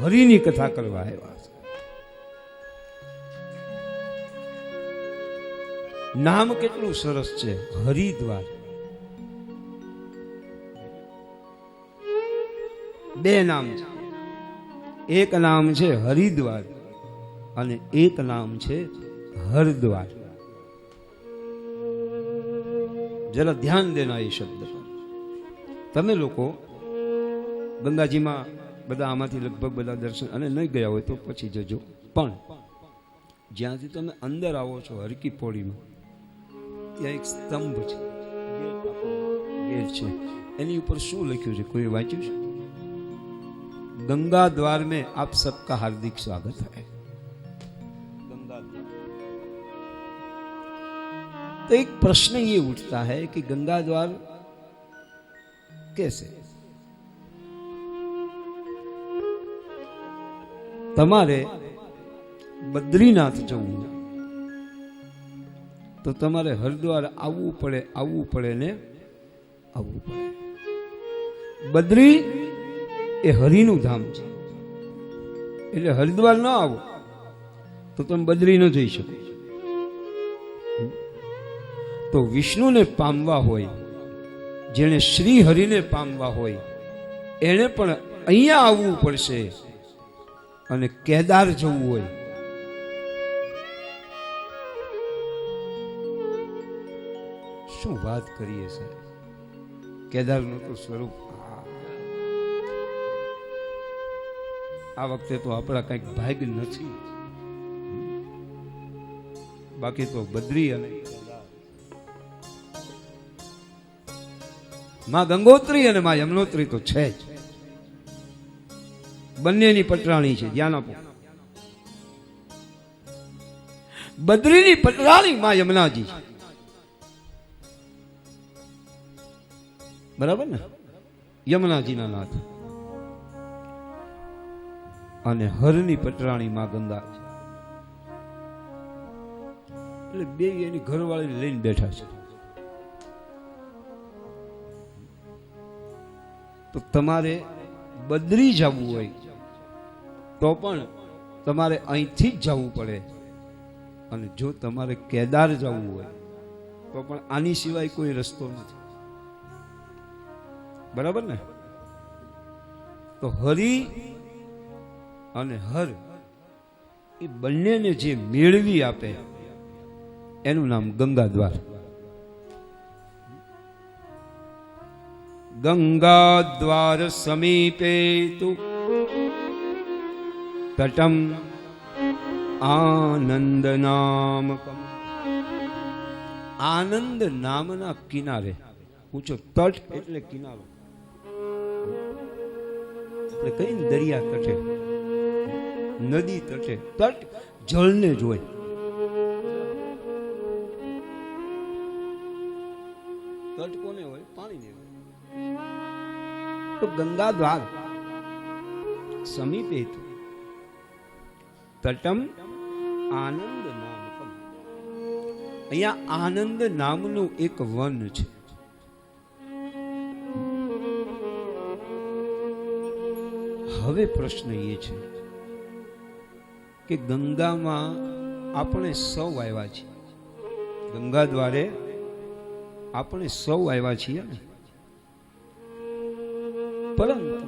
હરિની કથા કરવા આવ્યા છે. નામ કેટલું સરસ છે, હરિદ્વાર. બે નામ છે, એક નામ છે હરિદ્વાર અને એક નામ છે હરદ્વાર. જરા ધ્યાન દેના એ શબ્દ પર. તમે લોકો ગંગાજીમાં બધા આમાંથી લગભગ બધા દર્શન અને નહીં ગયા હોય તો પછી જજો, પણ જ્યાંથી તમે અંદર આવો છો હરકી પોળીમાં, ત્યાં એક સ્તંભ છે, ગેટ છે, એની ઉપર શું લખ્યું છે, કોઈ વાંચ્યું છે? गंगा द्वार में आप सबका हार्दिक स्वागत है. गंगा द्वार. तो एक प्रश्न ये उठता है कि गंगा द्वार कैसे? તમારે બદ્રીનાથ જવું તો તમારે હરિદ્વાર આવવું પડે ને આવવું પડે. બદ્રી એ હરિનું ધામ છે, એટલે હરિદ્વાર ન આવો તો તમે બદ્રી ન જઈ શકો. તો વિષ્ણુને પામવા હોય, જેને શ્રી હરિને પામવા હોય, એને પણ અહીંયા આવવું પડશે. અને કેદાર જવું હોય, શું વાત કરીએ સર, કેદારનું તો સ્વરૂપ આ વખતે તો આપણા કંઈક ભાગ્ય નથી, બાકી તો બદ્રી અને માં ગંગોત્રી અને માં યમનોત્રી તો છે જ, બંનેની પટરાણી છે. ધ્યાન આપો, બદ્રીની પટરાણી માં યમુનાજી, બરાબર ને, યમુનાજીના નાથ. અને હરની પટરાણી માં ગંગા છે. એટલે બે એની ઘરવાળી લઈને બેઠા છે. તો તમારે બદ્રી જવું હોય તો પણ તમારે અહીંથી જ જવું પડે, અને જો તમારે કેદાર જવું હોય તો પણ આની સિવાય કોઈ રસ્તો નથી, બરાબર ને. તો હરિ અને હર એ બંનેને જે મેળવી આપે એનું નામ ગંગા દ્વાર. ગંગા દ્વાર સમીપે તુ તટમ આનંદ નામકમ. આનંદ નામના કિનારે, પૂછો તટ એટલે કિનારો, એટલે કઈ દરિયા તટે, નદી તટે. તટ જળને જોઈ, તટ કોને હોય? પાણીને હોય. તો ગંગા દ્વાર સમીપે તટમ આનંદ નામકમ. અહીંયા આનંદ નામનું એક વન છે. હવે પ્રશ્ન એ છે કે ગંગામાં આપણે સૌ આવ્યા છીએ, ગંગા દ્વારે આપણે સૌ આવ્યા છીએ ને, પરંતુ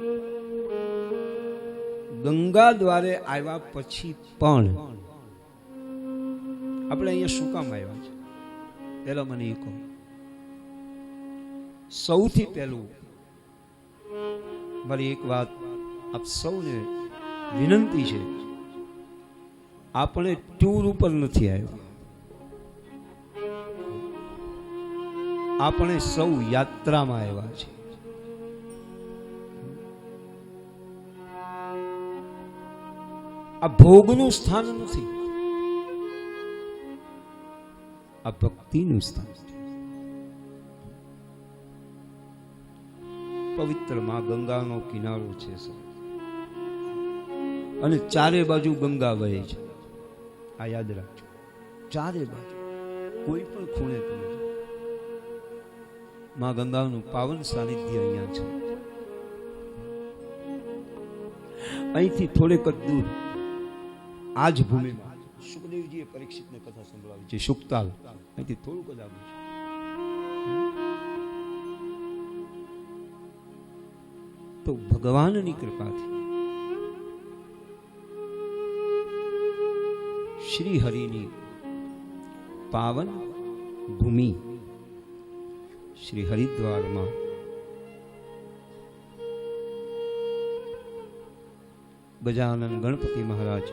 ગંગા દ્વારે આવ્યા પછી પણ આપણે અહીંયા શું કામ આવ્યા છે? પેલા મને એ કહો. સૌથી પહેલું મારી એક વાત આપ સૌને વિનંતી છે, આપણે ટૂર ઉપર નથી આવ્યા, આપણે સૌ યાત્રામાં આવ્યા છે. આ ભોગનું સ્થાન નથી, આ ભક્તિનું સ્થાન છે. પવિત્ર માં ગંગાનો કિનારો છે અને ચારે બાજુ ગંગા વહે છે. આ યાદ રાખજો, ચારે બાજુ કોઈ પણ ખૂણે તમે માં ગંગાનું પાવન સાનિધ્ય અહીંયા છે. અહીંથી થોડેક જ દૂર આ જ ભૂમિમાં સુખદેવજીએ પરીક્ષિતને કથા સંભળાવી છે. સુખતાલ અહીંથી થોડુંક જ આગળ છે. તો ભગવાનની કૃપાથી શ્રી હરિની પાવન ભૂમિ શ્રી હરિદ્વારમાં ગજાનંદ ગણપતિ મહારાજ,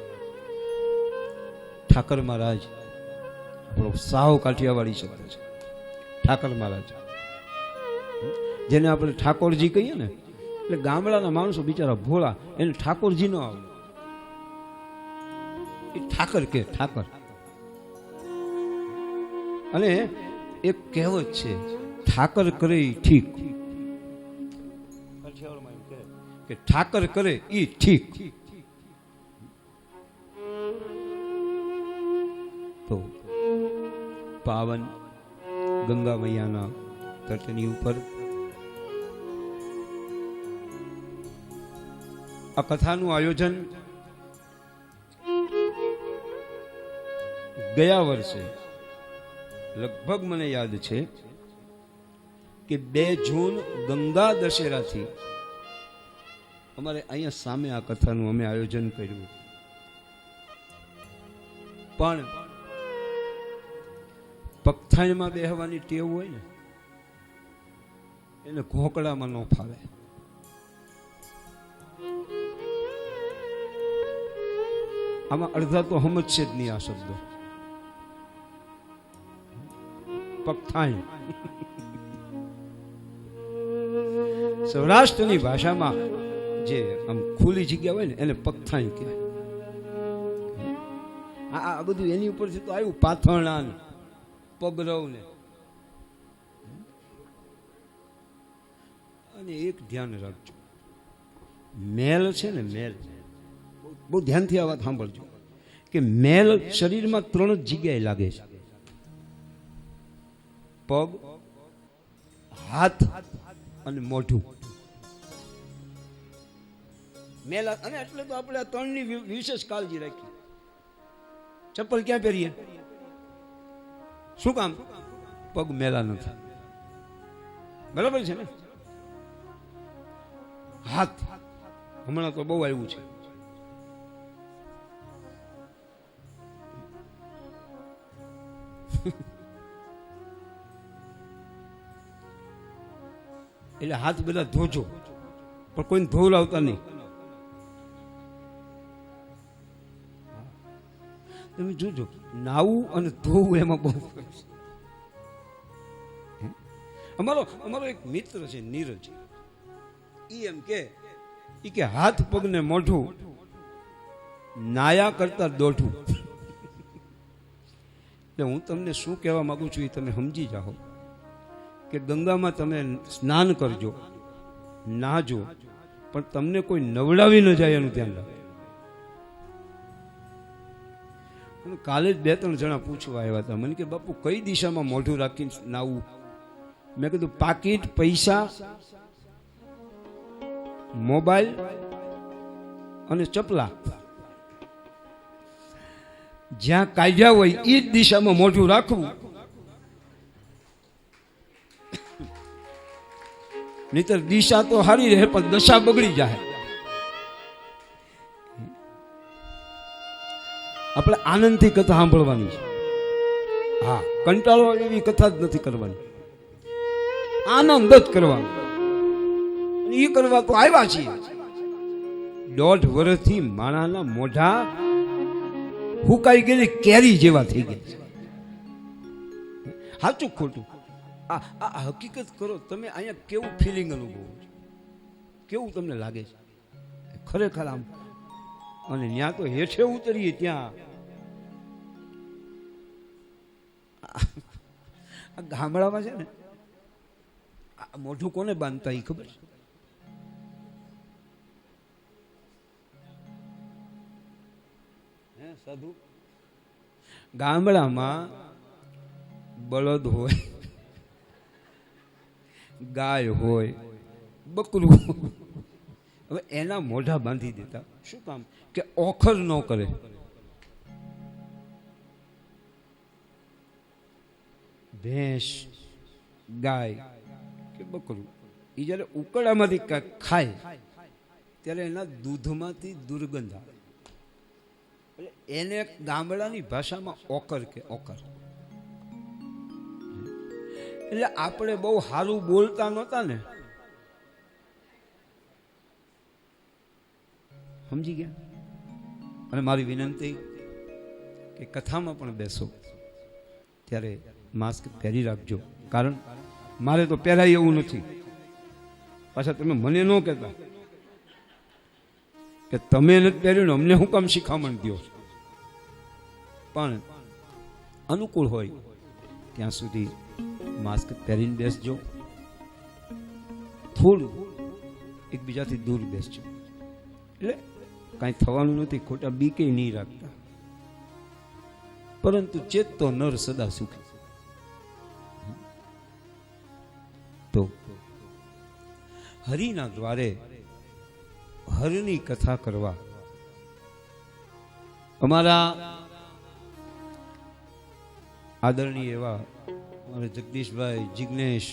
ઠાકર મહારાજ, આપણો સાવ કાઠિયાવાડી શબ્દ છે ઠાકર મહારાજ, જેને આપણે ઠાકોરજી કહીએ ને, એટલે ગામડાના માણસો બિચારા ભોળા, એને ઠાકોરજી નો આવે, એ ઠાકર કે ઠાકર. અને એક કહેવત છે, ઠાકર કરે ઈ ઠીક, કે ઠાકર કરે ઈ ઠીક. તો પાવન ગંગા મૈયાના તટની ઉપર આ કથાનું આયોજન ગયા વર્ષે લગભગ મને યાદ છે કે 2 જૂન ગંગા દશેરાથી અમારે અહીંયા સામે આ કથાનું અમે આયોજન કર્યું. પણ પગથાણમાં બેહવાની ટેવ હોય ને, એને ઘોકડામાં ન ફાવે. આમાં અડધા તો સમજશે જ નહીં આ શબ્દો. પગથાણ સૌરાષ્ટ્રની ભાષામાં જે આમ ખુલ્લી જગ્યા હોય ને એને પગથાણ કહેવાય. આ બધું એની ઉપરથી તો આવ્યું, પાથરણા ને પગરવ ને. અને એક ધ્યાન રાખજો, મેલ છે ને, મેલ બહુ ધ્યાનથી આ વાત સાંભળજો, કે મેલ શરીરમાં 3 જ જગ્યાએ લાગે છે: પગ, હાથ અને મોઢું. મેલ. અને એટલે તો આપણે આ 3ની વિશેષ કાળજી રાખી. ચપ્પલ ક્યાં પહેરીએ? શું કામ? પગ મેલા ન થાય. બરાબર છે ને? હાથ હમણાં તો બહુ આવ્યું છે. એટલે હાથ બધા ધોજો, પણ કોઈને ધોવડાવતા નહીં. તમે જોજો, નાવું અને ધોવું એમાં બહુ. અમારો એક મિત્ર છે નીરજ, એમ કે હાથ પગ ને મોઢું નાયા કરતા દોઢું. એટલે હું તમને શું કહેવા માંગુ છું એ તમે સમજી જાઓ કે ગંગામાં તમે સ્નાન કરજો, નાહજો, પણ તમને કોઈ નવડાવી ન જાય એનું ધ્યાન રાખો. કાલે જ 2-3 જણા પૂછવા આવ્યા હતા મને કે બાપુ કઈ દિશામાં મોઢું રાખીને નાવું? મેં કીધું પાકીટ, પૈસા, મોબાઈલ અને ચપલા જ્યાં કાઢ્યા હોય એ જ દિશામાં મોઢું રાખવું. નહીતર દિશા તો સારી રહે પણ દશા બગડી જાય. આપણે આનંદથી કથા સાંભળવાની છે. હા, કંટાળો એવી કથા જ નથી કરવાની, આનંદ જ કરવાનો. એ કરવા તો આવ્યા છીએ. 1.5 વર્ષથી માણાના મોઢા ફૂંકાઈ ગયેલી કેરી જેવા થઈ ગયા છે. સાચું ખોટું આ હકીકત કરો તમે. અહીંયા કેવું ફિલિંગ અનુભવો છો, કેવું તમને લાગે છે ખરેખર આમ? અને ત્યાં તો હેઠે ઉતરીએ ત્યાં ગામડામાં છે ને, મોઢું કોને બાંધતા એ ખબર છે? સાધુ ગામડામાં બળદ હોય, ગાય હોય, બકરું, હવે એના મોઢા બાંધી દેતા. શું કામ? કે ઓખર ન કરે. ભેંસ, ગાય કે બકરું એ જ્યારે ઉકળામાંથી ખાય ત્યારે એના દૂધમાંથી દુર્ગંધ આવે. એને ગામડાની ભાષામાં ઓકર કે ઓકર. એટલે આપણે બહુ સારું બોલતા નહોતા ને, સમજી ગયા? અને મારી વિનંતી કે કથામાં પણ બેસો ત્યારે માસ્ક પહેરી રાખજો. કારણ મારે તો પહેરાય એવું નથી. પાછા તમે મને ન કહેતા કે તમે નથી પહેર્યું ને અમને શું કામ શિખામણ દો. પણ અનુકૂળ હોય ત્યાં સુધી માસ્ક પહેરીને બેસજો. થોડું એકબીજાથી દૂર બેસજો. એટલે કાંઈ થવાનું નથી. ખોટા બીકે નહીં રાખતા. પરંતુ ચેતતો નર સદા સુખી. તો હરિના દ્વારે હરની કથા કરવા અમારા આદરણીય એવા અમારે જગદીશભાઈ, જિગ્નેશ,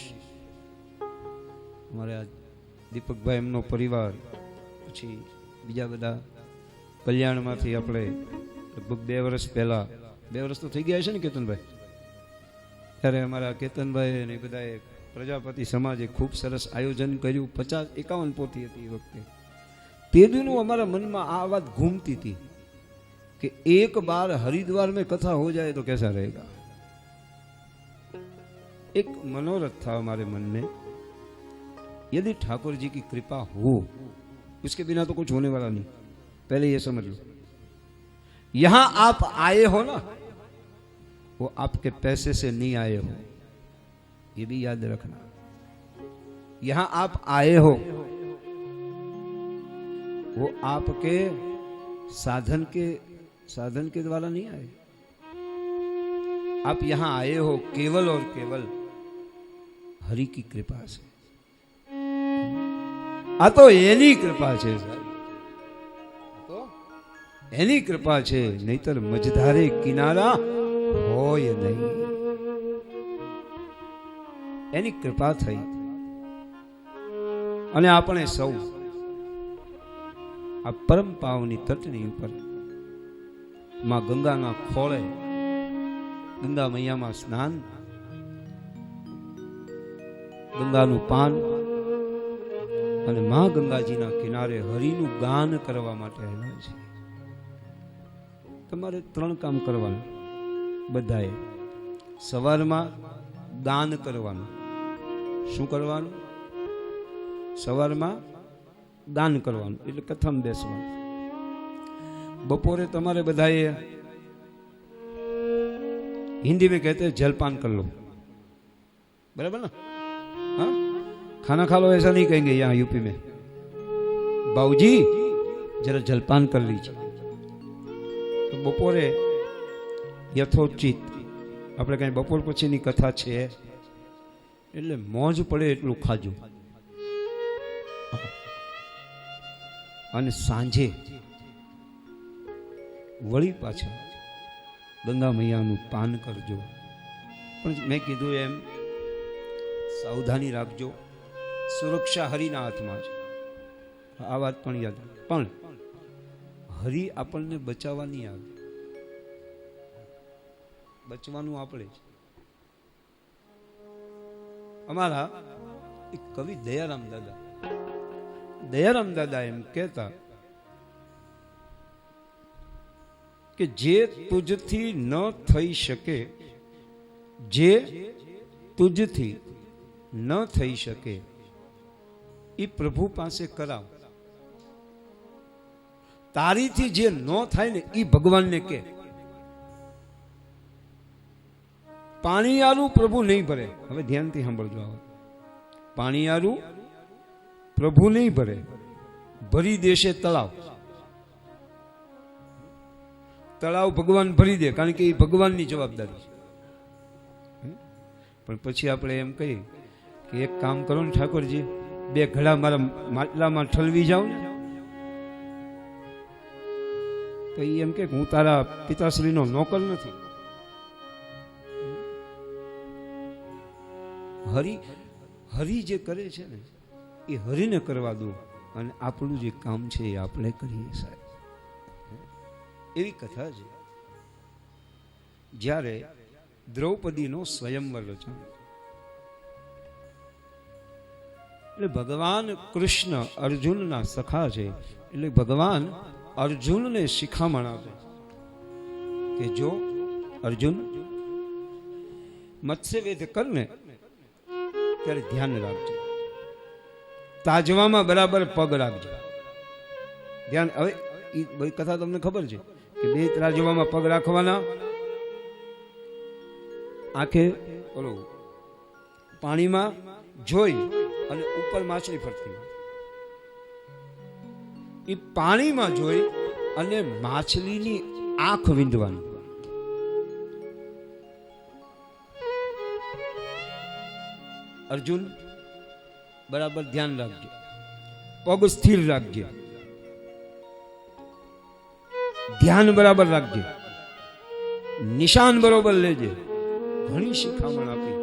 અમારા દીપકભાઈ, એમનો પરિવાર, પછી બીજા બધા કલ્યાણમાંથી આપણે લગભગ 2 વર્ષ પહેલા, 2 વર્ષ તો થઈ ગયા છે ને કેતનભાઈ, ત્યારે અમારા કેતનભાઈ અને બધાએ પ્રજાપતિ સમાજે ખૂબ સરસ આયોજન કર્યું. 50-51 પોથી હતી એ વખતે. તે દિનું અમારા મનમાં આ વાત ઘૂમતી હતી कि एक बार हरिद्वार में कथा हो जाए तो कैसा रहेगा. एक मनोरथ था हमारे मन में. यदि ठाकुर जी की कृपा हो, उसके बिना तो कुछ होने वाला नहीं. पहले ये समझ लो. यहां आप आए हो ना, वो आपके पैसे से नहीं आए हो, ये भी याद रखना. यहां आप आए हो, वो आपके साधन के द्वारा नहीं आए. आप यहां आए हो केवल और केवल हरि की कृपा से. आ तो एनी कृपा है साहब, तो एनी कृपा है. नहींतर मझधारे किनारा होय नहीं. एनी कृपा थई અને આપણે સૌ આ પરમ પાવની તટની ઉપર માં ગંગાના ખોળે ગંગા મૈયામાં સ્નાન, ગંગાનું પાન અને માં ગંગાજીના કિનારે હરિનું ગાન કરવા માટે આવ્યા છે. તમારે 3 કામ કરવાનું બધાએ. સવારમાં ગાન કરવાનું. શું કરવાનું? સવારમાં દાન કરવાનું, એટલે કથામાં બેસવાનું. બપોરે તમારે બધાએ, हिंदी में कहते हैं जलपान कर लो, बराबर ना? हाँ, खाना खा लो ऐसा नहीं कहेंगे यहाँ यूपी में. बाबूजी जरा जलपान कर लीजिए. तो बपोरे यथोचित આપણે કઈ બપોર પછીની કથા છે એટલે મોજ પડે એટલું ખાજો. અને સાંજે વળી પાછા ગંગા મૈયાનું પાન કરજો. પણ મેં કીધું એમ સાવધાની રાખજો. સુરક્ષા હરિના હાથમાં છે, આ વાત પણ યાદ. પણ હરિ આપણને બચાવવા નહીં આવે, બચવાનું આપણે જ. અમારા એક કવિ દયારામ દાદા એમ કહેતા કે જે તુજથી ન થઈ શકે, જે તુજથી ન થઈ શકે એ પ્રભુ પાસે કરાવ. તારીથી જે ન થાય ને એ ભગવાનને કે. પાણીયારું પ્રભુ નહીં ભરે. હવે ધ્યાનથી સાંભળજો. પાણીયારું પ્રભુ નહીં ભરે, ભરી દેશે તળાવ. તળાવ ભગવાન ભરી દે, કારણ કે એ ભગવાનની જવાબદારી છે. પણ પછી આપણે એમ કહીએ કે એક કામ કરો ને ઠાકોરજી, 2 ઘડા મારા માટલામાં ઠલવી જાઓ ને તો એ એમ કે હું તારા પિતાશ્રીનો નોકર નથી. હરી જે કરે છે ને એ હરીને કરવા દો, અને આપણું જે કામ છે એ આપણે કરીએ સાહેબ. એવી કથા છે. જ્યારે દ્રૌપદીનો સ્વયંવર રચાયો એટલે ભગવાન કૃષ્ણ અર્જુનના સખા છે, એટલે ભગવાન અર્જુનને શિખામણ આપે કે જો અર્જુન મત્સ્યવેદ કરને ત્યારે ધ્યાન રાખજો, તાજવામાં બરાબર પગ રાખજો. ધ્યાન. હવે એ બધી કથા તમને ખબર છે કે બે તાજવામાં પગ રાખવાના, આંખે ઓલો પાણીમાં જોઈ અને ઉપર માછલી ફરતી, એ પાણીમાં જોઈ અને માછલીની આંખ વીંધવાની. અર્જુન બરાબર ધ્યાન રાખજો, પગ સ્થિર રાખજે, ધ્યાન બરાબર રાખજે, નિશાન બરોબર લેજે. ઘણી શિખામણ આપી.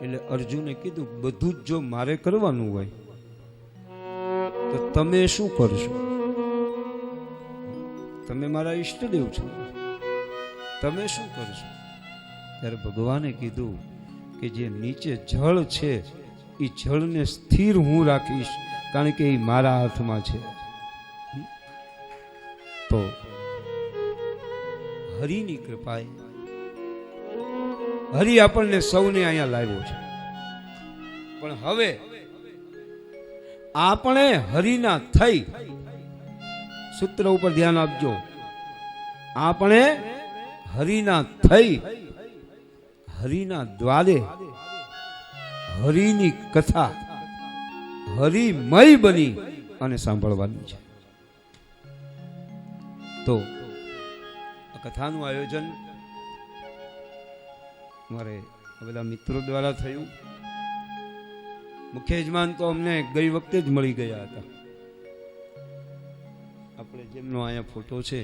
એટલે અર્જુને કીધું બધું જ જો મારે કરવાનું હોય તો તમે શું કરશો? તમે મારા ઈષ્ટદેવ છો, તમે શું કરશો? ત્યારે ભગવાને કીધું કે જે નીચે જળ છે એ જળને સ્થિર હું રાખીશ, કારણ કે એ મારા હાથમાં છે. તો હરિની કૃપાએ હરિ આપણને સૌને અહીંયા લાવ્યો છે, પણ હવે આપણે હરિના થઈ, સૂત્ર ઉપર ધ્યાન આપજો, આપણે હરિના થઈ હરિના દ્વારે હરિની કથા હરિમય બની અને સાંભળવાની છે. તો આ કથાનું આયોજન મારે બધા મિત્રો દ્વારા થયું. મુખ્ય યજમાન તો અમને ગઈ વખતે જ મળી ગયા હતા. આપણે જેમનો અહીંયા ફોટો છે,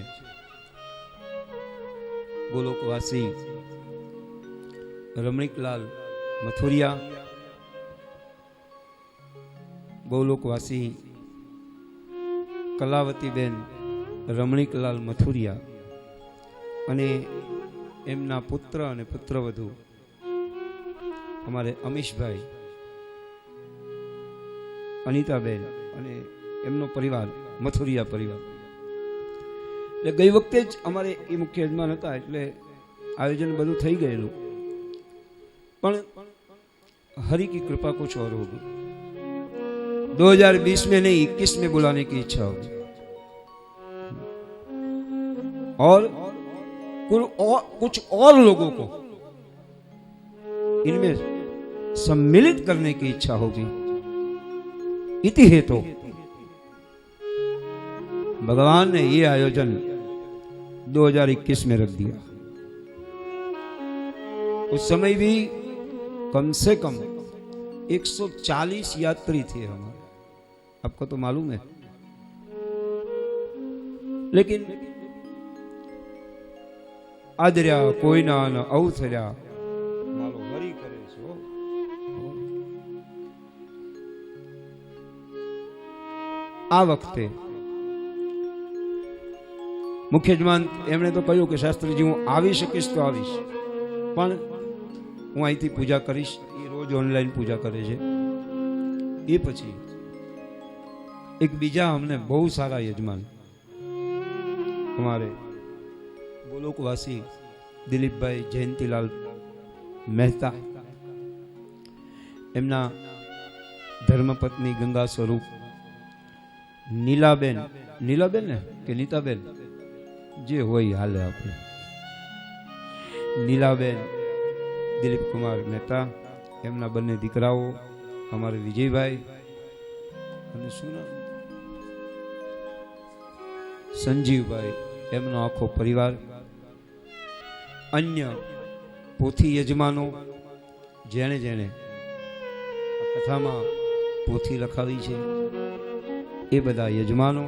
ગોલોકવાસી રમણીકલાલ મથુરિયા, ગોલોકવાસી કલાવતીબેન રમણીકલાલ મથુરિયા અને એમના પુત્ર અને પુત્રવધુ અમારે અમીશભાઈ, અનિતાબેન અને એમનો પરિવાર, મથુરિયા પરિવાર. એટલે ગઈ વખતે જ અમારે એ મુખ્ય યજમાન હતા, એટલે आयोजन બધું થઈ ગયેલું, પણ हरि की कृपा कुछ और होगी। 2020 में नहीं 21 में बुलाने की इच्छा होगी और कुछ और लोगों को इनमें सम्मिलित करने की इच्छा होगी। इति हेतु भगवान ने ये आयोजन 2021 में रख दिया। उस समय भी कम से कम 140 यात्री थे हमारे, आपको तो मालूम है। लेकिन आदर्या कोई ना अवसर्या मारो हरि करे छो। आ वखते मुख्य यजमान एमणे तो कह્યું કે શાસ્ત્રીજી હું આવી શકીશ તો આવીશ, પણ હું અહીંથી પૂજા કરીશ। એ રોજ ઓનલાઈન પૂજા કરે છે। એ પછી એક બીજા અમને બહુ સારા યજમાન हमारे गोलोकवासी दिलीप भाई जयंतीलाल मेहता, एमना धर्मपत्नी गंगा स्वरूप नीलाबेन, नीलाबेन ने के नीताबेन जे होय हाले आपने, नीलाबेन दिलीप कुमार मेहता, एमना बने दीकराओ हमारे विजय भाई અને શું નામ संजीव भाई, एमनो आखो परिवार, अन्य पोथी यजमानो जेने जेने कथा में पोथी लखावी छे ए बधा यजमानो